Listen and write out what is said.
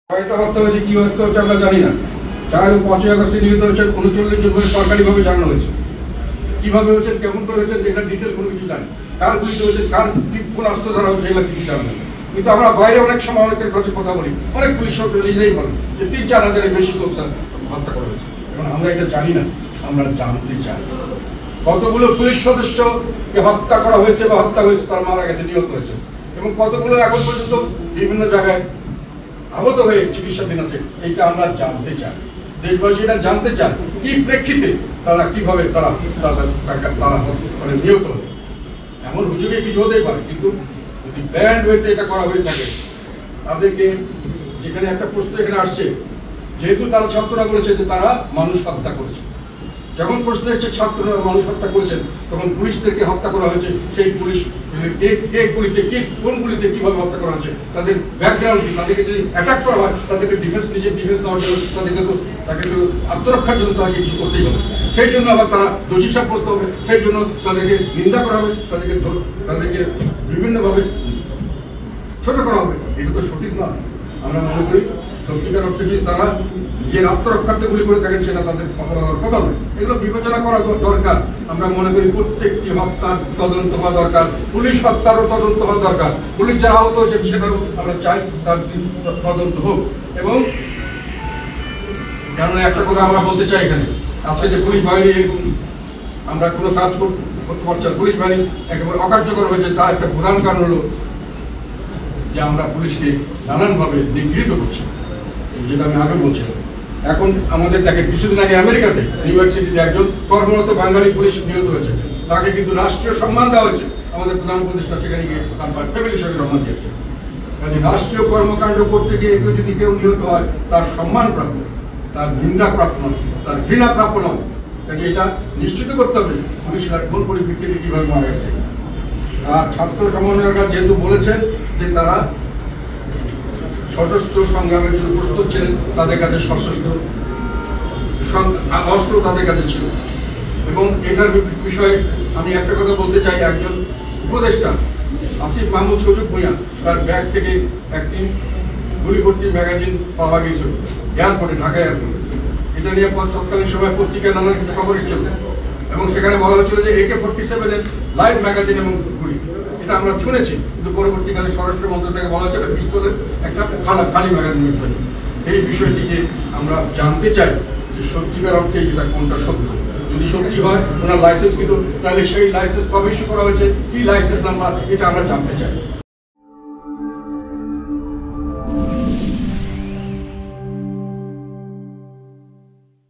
কয়টা হত্যা হয়েছে, কি হত্যা হচ্ছে আমরা জানি না। 4 ও 5 আগস্টে নিহত হয়েছেন 39 জন বলে সরকারিভাবে জানানো হয়েছে। কিভাবে হয়েছেন, কেমন করে হয়েছেন, এটা ডিটেল কোনো কিছু জানি। কার গুলিতে হয়েছে, কার কোন অস্ত্র ধরা হয়েছে, এগুলো কিছু জানা নেই। কিন্তু আমরা বাইরে অনেক সময় অনেকের কাছে কথা বলি, অনেক পুলিশ সদস্য নিজেরাই বলেন যে 3-4 হাজারের বেশি লোক হত্যা করা হয়েছে। এখন আমরা এটা জানি না, আমরা জানতে চাই কতগুলো পুলিশ সদস্যকে হত্যা করা হয়েছে বা হত্যা হয়েছে, তার মারা গেছে, নিহত হয়েছে, এবং কতগুলো এখন পর্যন্ত বিভিন্ন জায়গায় আহত হয়ে চিকিৎসাধীন আছে। এটা আমরা জানতে চাই, দেশবাসীরা জানতে চায় কি প্রেক্ষিতে তারা কিভাবে তারা মানে নিহত হবে। এমন হুজুগে কিছু হতেই পারে, কিন্তু যদি ব্যান্ড হইতে এটা করা হয়ে থাকে, তাদেরকে যেখানে একটা প্রশ্ন এখানে আসছে, যেহেতু তারা ছাত্ররা বলেছে যে তারা মানুষ হত্যা করেছে, যখন প্রশ্ন এসছে ছাত্ররা মানুষ হত্যা করেছেন, তখন পুলিশদেরকে হত্যা করা হয়েছে। সেই পুলিশ কোন গুলিতে কিভাবে হত্যা করা হয়েছে, তাদের ব্যাকগ্রাউন্ড কি, তাদেরকে যদি অ্যাটাক করা হয় তাদেরকে নিজের ডিফেন্স নেওয়ার জন্য তাকে তো আত্মরক্ষার জন্য তাকে কিছু করতেই হবে। সেই জন্য আবার তারা দোষী সাব্যস্ত হবে, সেই জন্য তাদেরকে নিন্দা করা হবে, তাদেরকে বিভিন্নভাবে ছোট করা হবে। এটা তো সঠিক নয়। আমরা মনে করি সত্যিকার অর্থে যদি তারা যে আত্মরক্ষার্থে গুলি করে থাকেন, সেটা তাদের অপরাধের কথা নয়। এগুলো বিবেচনা করা দরকার। আমরা মনে করি প্রত্যেকটি হত্যার তদন্ত হওয়া দরকার, পুলিশ হত্যারও তদন্ত হওয়া দরকার। পুলিশ যারা আহত হয়েছে সেটারও আমরা চাই তার তদন্ত হোক। এবং কেননা একটা কথা আমরা বলতে চাই, এখানে আজকে যে পুলিশ বাহিনী এরকম আমরা কোনো কাজ করতে পারছি না, পুলিশ বাহিনী একেবারে অকার্যকর হয়েছে, তার একটা প্রধান কারণ হলো যে আমরা পুলিশকে নানানভাবে নিগৃহীত করছি, যেটা আমি আগে বলছিলাম। এখন আমাদের দেখেন, কিছুদিন আগে আমেরিকাতে নিউ ইয়র্ক সিটিতে একজন কর্মরত বাঙালি পুলিশ নিহত হয়েছে, তাকে কিন্তু রাষ্ট্রীয় সম্মান দেওয়া হয়েছে। আমাদের প্রধান উপদেষ্টা সেখানে গিয়ে তার ফ্যামিলি সঙ্গে সম্মান দিয়েছে। কাজে রাষ্ট্রীয় কর্মকাণ্ড করতে গিয়ে যদি কেউ নিহত হয়, তার সম্মান প্রাপ্য, তার নিন্দা প্রাপ্য নয়, তার ঘৃণা প্রাপ্য নয়। কাজে এটা নিশ্চিত করতে হবে পুলিশরা কোন পরিপ্রেক্ষিতে কিভাবে মারা গেছে। আর ছাত্র সমন্বয়করা যেহেতু বলেছেন যে তারা সশস্ত্র সংগ্রামের জন্য প্রস্তুত ছিলেন, তাদের কাছে সশস্ত্র অস্ত্র তাদের কাছে ছিল। এবং এটার বিষয়ে আমি একটা কথা বলতে চাই, একজন উপদেষ্টা আসিফ মাহমুদ সুযোগ ভূঁইয়া, তার ব্যাগ থেকে একটি গুলি ভর্তি ম্যাগাজিন পাওয়া গিয়েছিল এয়ারপোর্টে, ঢাকা এয়ারপোর্টে। এটা নিয়ে তৎকালীন সময় পত্রিকায় নানান কিছু খবর এসেছিল, এবং সেখানে বলা হয়েছিল যে AK-47 এর লাইভ ম্যাগাজিন এবং গুলি। এটা আমরা শুনেছি, কিন্তু পরবর্তীকালে স্বরাষ্ট্র মন্ত্রক থেকে বলা হচ্ছে এটা পিস্তলের একটা খালি ম্যাগাজিন ইত্যাদি। এই বিষয়টিকে আমরা জানতে চাই যে সত্যিকার অর্থে এটা কোনটা সত্য। যদি সত্যি হয় ওনার লাইসেন্স কিন্তু, তাহলে সেই লাইসেন্স কবে ইস্যু করা হয়েছে, কি লাইসেন্স নাম্বার, এটা আমরা জানতে চাই।